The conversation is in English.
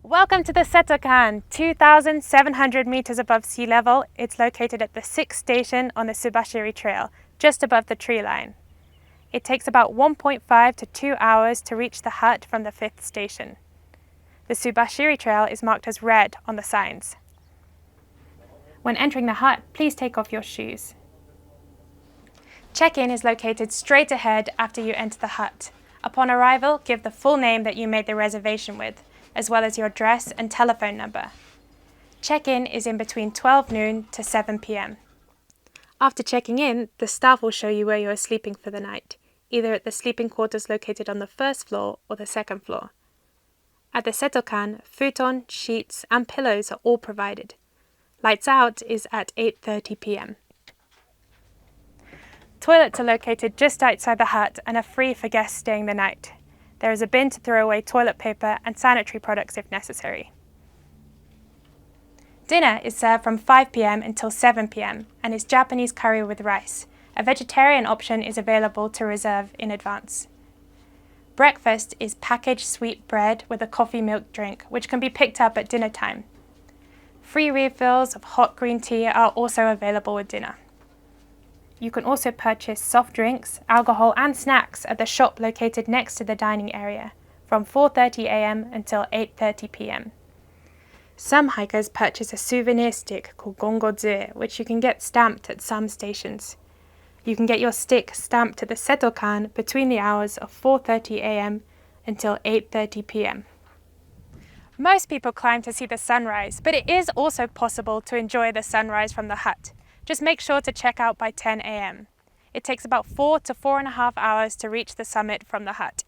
Welcome to the Setokan, 2,700 meters above sea level. It's located at the 6th station on the Subashiri trail, just above the tree line. It takes about 1.5 to 2 hours to reach the hut from the 5th station. The Subashiri trail is marked as red on the signs. When entering the hut, please take off your shoes. Check-in is located straight ahead after you enter the hut. Upon arrival, give the full name that you made the reservation with, as well as your address and telephone number. Check-in is in between 12 noon to 7 p.m. After checking in, the staff will show you where you are sleeping for the night, either at the sleeping quarters located on the 1st floor or the 2nd floor. At the Setokan, futon, sheets and pillows are all provided. Lights out is at 8:30 p.m. Toilets are located just outside the hut and are free for guests staying the night. There is a bin to throw away toilet paper and sanitary products if necessary. Dinner is served from 5 p.m. until 7 p.m. and is Japanese curry with rice. A vegetarian option is available to reserve in advance. Breakfast is packaged sweet bread with a coffee milk drink, which can be picked up at dinner time. Free refills of hot green tea are also available with dinner. You can also purchase soft drinks, alcohol and snacks at the shop located next to the dining area from 4:30 a.m. until 8:30 p.m. Some hikers purchase a souvenir stick called gongo-zue, which you can get stamped at some stations. You can get your stick stamped at the Setokan between the hours of 4:30 a.m. until 8:30 p.m. Most people climb to see the sunrise, but it is also possible to enjoy the sunrise from the hut. Just make sure to check out by 10 a.m. It takes about 4 to 4.5 hours to reach the summit from the hut.